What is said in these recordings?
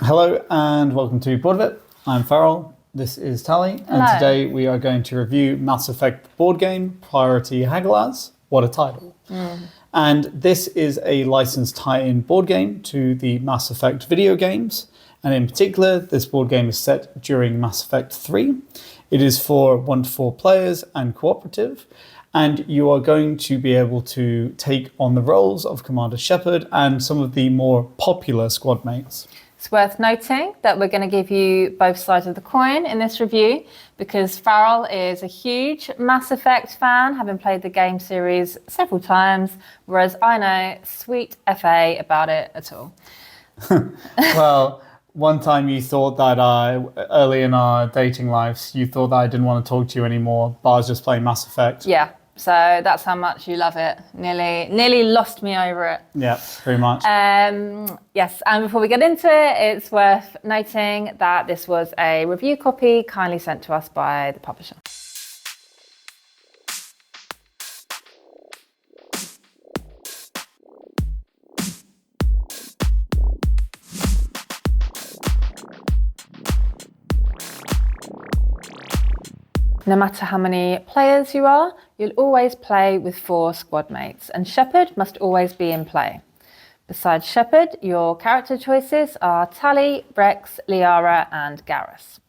Hello and welcome to Board of It. I'm Farrell, this is Tally, and Hello. Today we are going to review Mass Effect board game Priority Hagalaz. What a title. And this is a licensed tie-in board game to the Mass Effect video games, and in particular this board game is set during Mass Effect 3. It is for 1 to 4 players and cooperative, and you are going to be able to take on the roles of Commander Shepard and some of the more popular squad mates. It's worth noting that we're going to give you both sides of the coin in this review because Farrell is a huge Mass Effect fan, having played the game series several times, whereas I know sweet FA about it at all. Well, one time you thought that early in our dating lives, you thought that I didn't want to talk to you anymore, but I was just playing Mass Effect. Yeah, so that's how much you love it. Nearly lost me over it. Yeah, pretty much. Yes, and before we get into it, it's worth noting that this was a review copy kindly sent to us by the publisher. No matter how many players you are, you'll always play with 4 squad mates, and Shepard must always be in play. Besides Shepard, your character choices are Tali, Rex, Liara, and Garrus.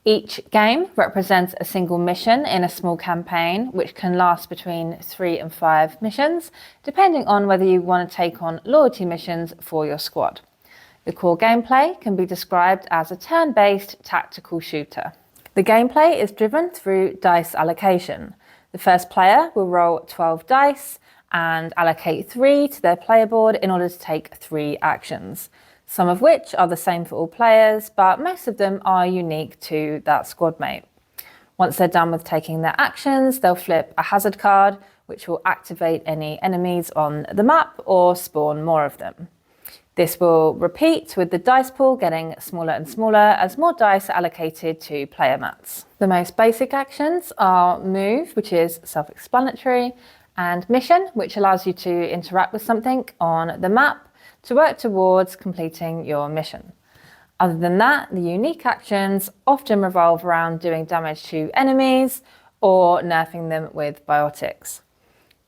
Each game represents a single mission in a small campaign, which can last between 3 and 5 missions, depending on whether you want to take on loyalty missions for your squad. The core gameplay can be described as a turn-based tactical shooter. The gameplay is driven through dice allocation. The first player will roll 12 dice and allocate 3 to their player board in order to take 3 actions, some of which are the same for all players, but most of them are unique to that squad mate. Once they're done with taking their actions, they'll flip a hazard card, which will activate any enemies on the map or spawn more of them. This will repeat with the dice pool getting smaller and smaller as more dice are allocated to player mats. The most basic actions are move, which is self-explanatory, and mission, which allows you to interact with something on the map to work towards completing your mission. Other than that, the unique actions often revolve around doing damage to enemies or nerfing them with biotics.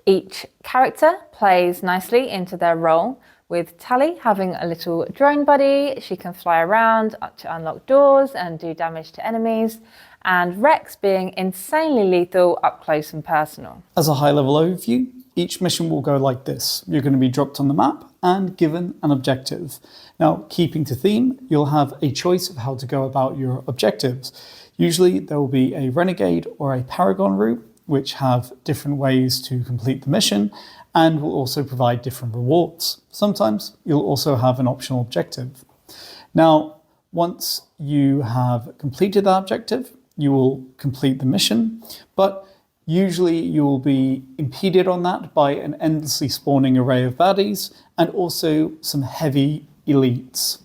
Each character plays nicely into their role, with Tali having a little drone buddy. She can fly around to unlock doors and do damage to enemies, and Rex being insanely lethal up close and personal. As a high-level overview, each mission will go like this. You're going to be dropped on the map and given an objective. Now, keeping to theme, you'll have a choice of how to go about your objectives. Usually there will be a renegade or a paragon route, which have different ways to complete the mission and will also provide different rewards. Sometimes you'll also have an optional objective. Now, once you have completed that objective, you will complete the mission, but usually you will be impeded on that by an endlessly spawning array of baddies and also some heavy elites.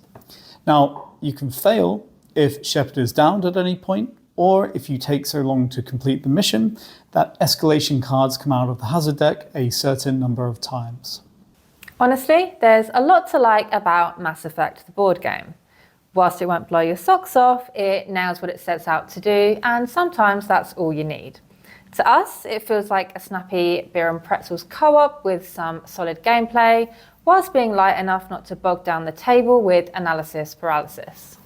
Now, you can fail if Shepard is downed at any point, or if you take so long to complete the mission that escalation cards come out of the hazard deck a certain number of times. Honestly, there's a lot to like about Mass Effect, the board game. Whilst it won't blow your socks off, it nails what it sets out to do, and sometimes that's all you need. To us, it feels like a snappy beer and pretzels co-op with some solid gameplay, whilst being light enough not to bog down the table with analysis paralysis.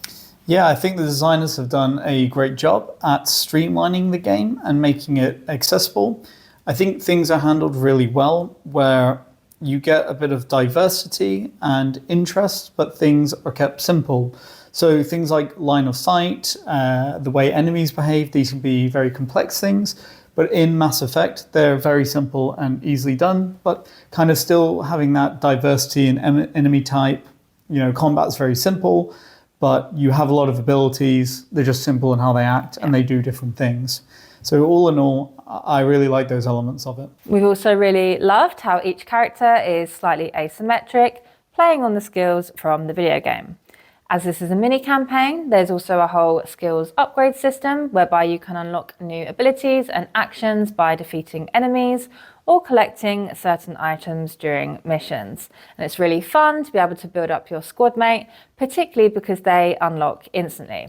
Yeah, I think the designers have done a great job at streamlining the game and making it accessible. I think things are handled really well, where you get a bit of diversity and interest, but things are kept simple. So things like line of sight, the way enemies behave, these can be very complex things. But in Mass Effect, they're very simple and easily done, but kind of still having that diversity in enemy type. You know, combat's very simple, but you have a lot of abilities. They're just simple in how they act and they do different things. So all in all, I really like those elements of it. We've also really loved how each character is slightly asymmetric, playing on the skills from the video game. As this is a mini campaign, there's also a whole skills upgrade system whereby you can unlock new abilities and actions by defeating enemies or collecting certain items during missions. And it's really fun to be able to build up your squad mate, particularly because they unlock instantly.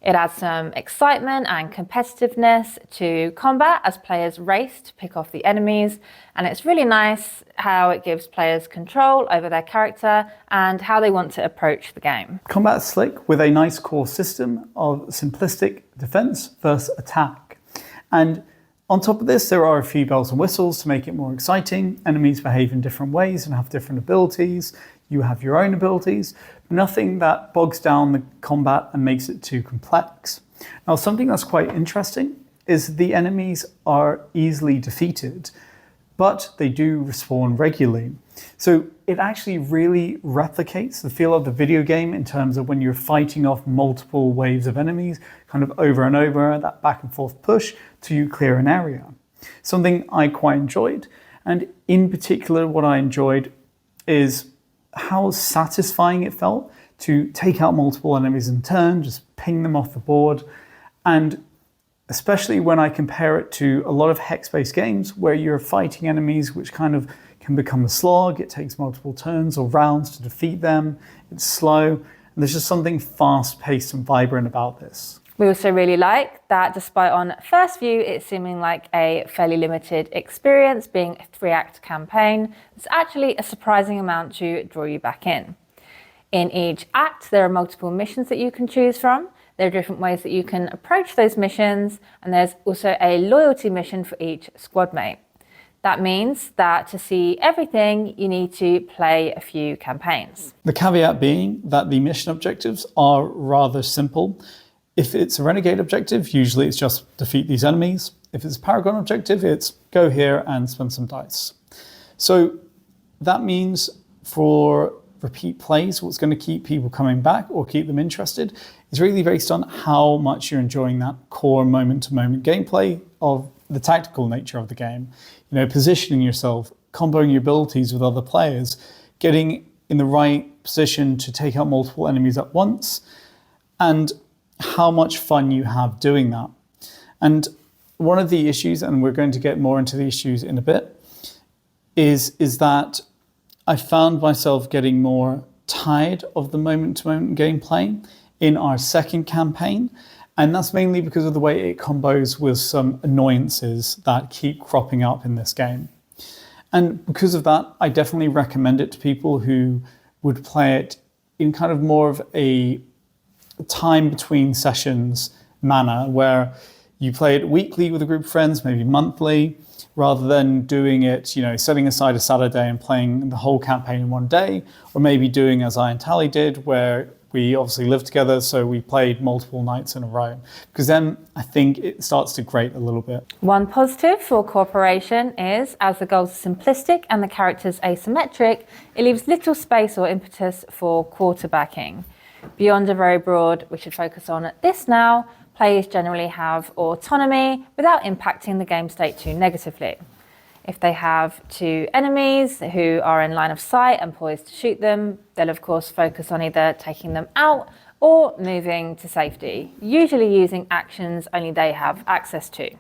It adds some excitement and competitiveness to combat as players race to pick off the enemies, and it's really nice how it gives players control over their character and how they want to approach the game. Combat's slick with a nice core system of simplistic defense versus attack. And on top of this, there are a few bells and whistles to make it more exciting. Enemies behave in different ways and have different abilities. You have your own abilities, nothing that bogs down the combat and makes it too complex. Now, something that's quite interesting is the enemies are easily defeated, but they do respawn regularly. So it actually really replicates the feel of the video game in terms of when you're fighting off multiple waves of enemies, kind of over and over, that back and forth push till you clear an area. Something I quite enjoyed, and in particular what I enjoyed is how satisfying it felt to take out multiple enemies in turn, just ping them off the board. And especially when I compare it to a lot of hex-based games where you're fighting enemies which kind of can become a slog, it takes multiple turns or rounds to defeat them, it's slow, and there's just something fast-paced and vibrant about this. We also really like that despite on first view it seeming like a fairly limited experience, being a 3-act campaign, there's actually a surprising amount to draw you back in. In each act there are multiple missions that you can choose from, there are different ways that you can approach those missions, and there's also a loyalty mission for each squad mate. That means that to see everything, you need to play a few campaigns. The caveat being that the mission objectives are rather simple. If it's a renegade objective, usually it's just defeat these enemies. If it's a paragon objective, it's go here and spend some dice. So that means for repeat plays, what's going to keep people coming back or keep them interested is really based on how much you're enjoying that core moment-to-moment gameplay of the tactical nature of the game. You know, positioning yourself, comboing your abilities with other players, getting in the right position to take out multiple enemies at once, and how much fun you have doing that. And one of the issues, and we're going to get more into the issues in a bit, is that I found myself getting more tired of the moment-to-moment gameplay in our second campaign, and that's mainly because of the way it combos with some annoyances that keep cropping up in this game. And because of that, I definitely recommend it to people who would play it in kind of more of a time between sessions manner, where you play it weekly with a group of friends, maybe monthly, rather than doing it, you know, setting aside a Saturday and playing the whole campaign in one day, or maybe doing as I and Tally did, where we obviously lived together, so we played multiple nights in a row, because then I think it starts to grate a little bit. One positive for cooperation is, as the goals are simplistic and the characters asymmetric, it leaves little space or impetus for quarterbacking. Beyond a very broad, we should focus on this now, players generally have autonomy without impacting the game state too negatively. If they have two enemies who are in line of sight and poised to shoot them, they'll of course focus on either taking them out or moving to safety, usually using actions only they have access to.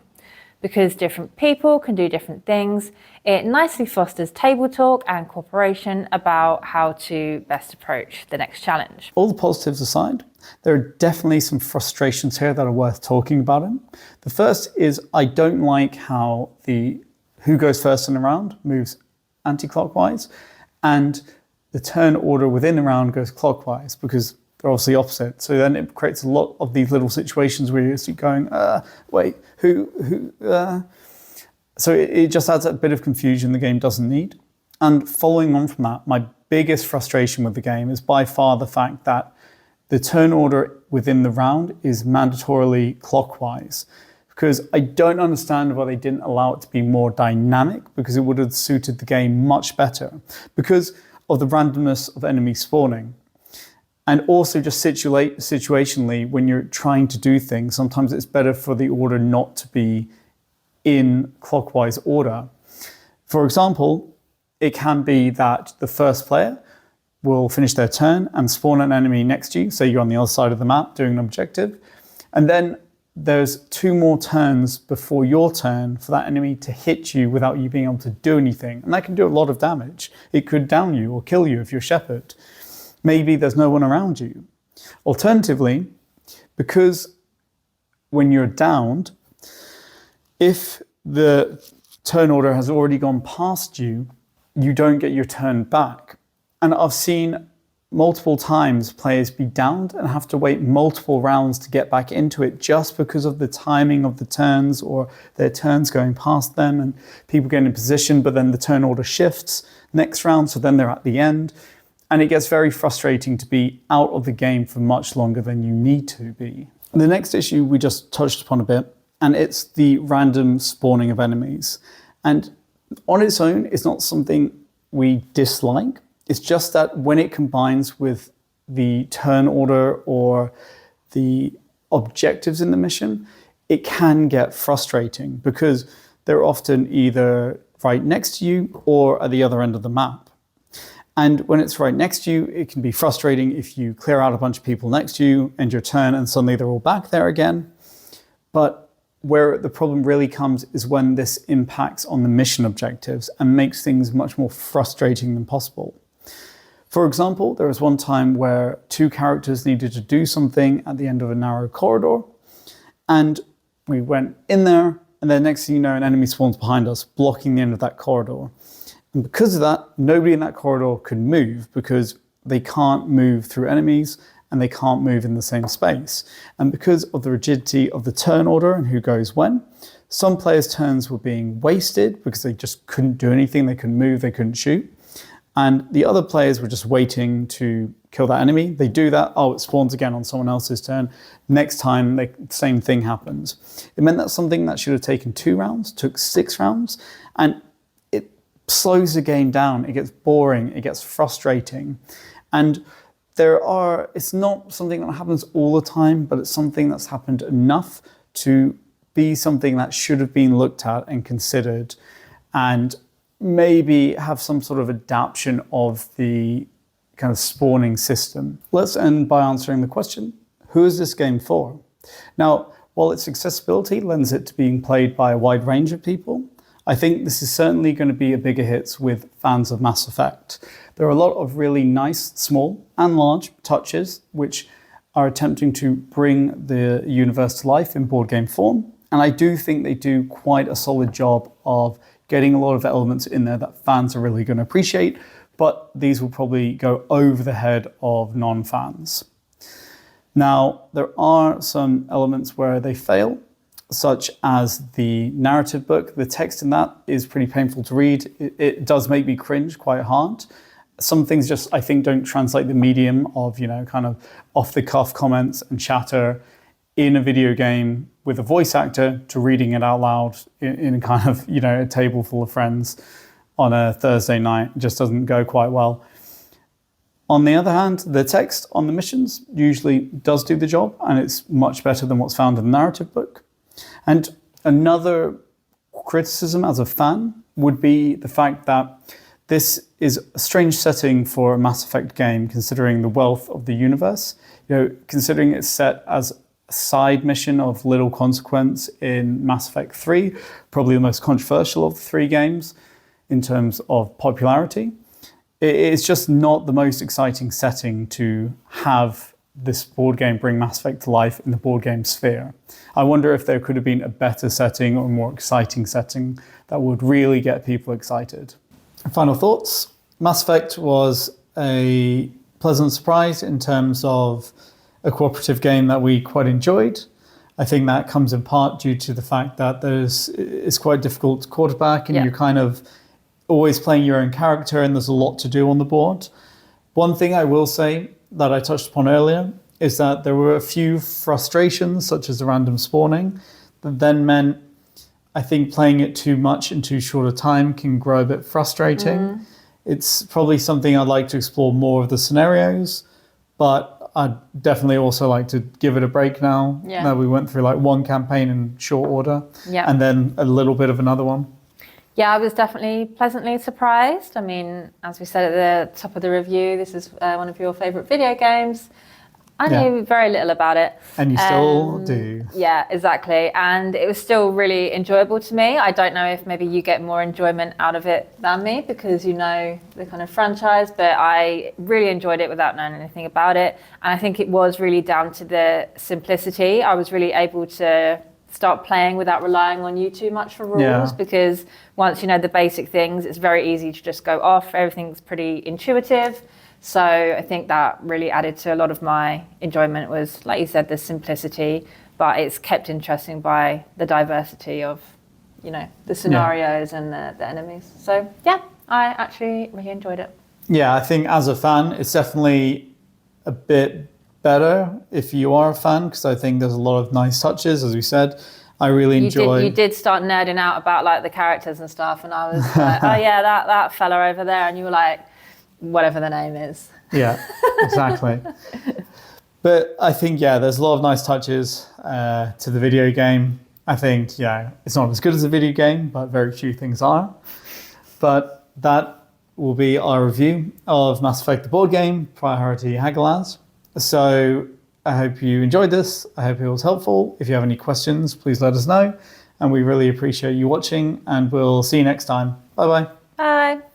Because different people can do different things, it nicely fosters table talk and cooperation about how to best approach the next challenge. All the positives aside, there are definitely some frustrations here that are worth talking about. The first is I don't like how the who goes first in a round moves anti-clockwise, and the turn order within a round goes clockwise, because they're obviously opposite. So then it creates a lot of these little situations where you're going, wait, who? So it just adds a bit of confusion the game doesn't need. And following on from that, my biggest frustration with the game is by far the fact that the turn order within the round is mandatorily clockwise. Because I don't understand why they didn't allow it to be more dynamic, because it would have suited the game much better because of the randomness of enemy spawning. And also just situationally, when you're trying to do things, sometimes it's better for the order not to be in clockwise order. For example, it can be that the first player will finish their turn and spawn an enemy next to you, say you're on the other side of the map doing an objective, and then there's 2 more turns before your turn for that enemy to hit you without you being able to do anything. And that can do a lot of damage. It could down you or kill you if you're Shepard. Maybe there's no one around you. Alternatively, because when you're downed, if the turn order has already gone past you, you don't get your turn back. And I've seen multiple times players be downed and have to wait multiple rounds to get back into it just because of the timing of the turns or their turns going past them and people getting in position, but then the turn order shifts next round, so then they're at the end. And it gets very frustrating to be out of the game for much longer than you need to be. The next issue we just touched upon a bit, and it's the random spawning of enemies. And on its own, it's not something we dislike. It's just that when it combines with the turn order or the objectives in the mission, it can get frustrating because they're often either right next to you or at the other end of the map. And when it's right next to you, it can be frustrating if you clear out a bunch of people next to you, end your turn, and suddenly they're all back there again. But where the problem really comes is when this impacts on the mission objectives and makes things much more frustrating than possible. For example, there was one time where 2 characters needed to do something at the end of a narrow corridor, and we went in there, and then next thing you know, an enemy spawns behind us, blocking the end of that corridor. And because of that, nobody in that corridor could move because they can't move through enemies and they can't move in the same space. And because of the rigidity of the turn order and who goes when, some players' turns were being wasted because they just couldn't do anything, they couldn't move, they couldn't shoot. And the other players were just waiting to kill that enemy. They do that, oh, it spawns again on someone else's turn. Next time, the same thing happens. It meant that something that should have taken 2 rounds took 6 rounds, and it slows the game down. It gets boring, it gets frustrating. And it's not something that happens all the time, but it's something that's happened enough to be something that should have been looked at and considered, and maybe have some sort of adaptation of the kind of spawning system. Let's end by answering the question, who is this game for? Now, while its accessibility lends it to being played by a wide range of people, I think this is certainly going to be a bigger hit with fans of Mass Effect. There are a lot of really nice, small and large touches which are attempting to bring the universe to life in board game form. And I do think they do quite a solid job of getting a lot of elements in there that fans are really going to appreciate, but these will probably go over the head of non-fans. Now, there are some elements where they fail, such as the narrative book. The text in that is pretty painful to read. It does make me cringe quite hard. Some things just, I think, don't translate the medium of, kind of off-the-cuff comments and chatter in a video game with a voice actor to reading it out loud in kind of, a table full of friends on a Thursday night. It just doesn't go quite well. On the other hand, the text on the missions usually does do the job, and it's much better than what's found in the narrative book. And another criticism as a fan would be the fact that this is a strange setting for a Mass Effect game, considering the wealth of the universe. Considering it's set as a side mission of little consequence in Mass Effect 3, probably the most controversial of the 3 games in terms of popularity. It's just not the most exciting setting to have this board game bring Mass Effect to life in the board game sphere. I wonder if there could have been a better setting or a more exciting setting that would really get people excited. Final thoughts. Mass Effect was a pleasant surprise in terms of a cooperative game that we quite enjoyed. I think that comes in part due to the fact that it's quite difficult to quarterback, and you're kind of always playing your own character, and there's a lot to do on the board. One thing I will say that I touched upon earlier is that there were a few frustrations, such as the random spawning, that then meant I think playing it too much in too short a time can grow a bit frustrating. It's probably something I'd like to explore more of the scenarios, but I'd definitely also like to give it a break now that we went through like one campaign in short order and then a little bit of another one. Yeah, I was definitely pleasantly surprised. I mean, as we said at the top of the review, this is one of your favourite video games. I knew very little about it. And you still do. Yeah, exactly. And it was still really enjoyable to me. I don't know if maybe you get more enjoyment out of it than me because you know the kind of franchise, but I really enjoyed it without knowing anything about it. And I think it was really down to the simplicity. I was really able to start playing without relying on you too much for rules because once you know the basic things, it's very easy to just go off. Everything's pretty intuitive. So I think that really added to a lot of my enjoyment was, like you said, the simplicity, but it's kept interesting by the diversity of, you know, the scenarios and the enemies. So yeah, I actually really enjoyed it. Yeah, I think as a fan, it's definitely a bit better if you are a fan, because I think there's a lot of nice touches, as we said. I really enjoy. You did start nerding out about like the characters and stuff, and I was like, oh yeah, that fella over there, and you were like, whatever the name is. Yeah, exactly. But I think, there's a lot of nice touches to the video game. I think, it's not as good as a video game, but very few things are. But that will be our review of Mass Effect, the board game, Priority Hagalaz. So I hope you enjoyed this. I hope it was helpful. If you have any questions, please let us know. And we really appreciate you watching, and we'll see you next time. Bye-bye. Bye.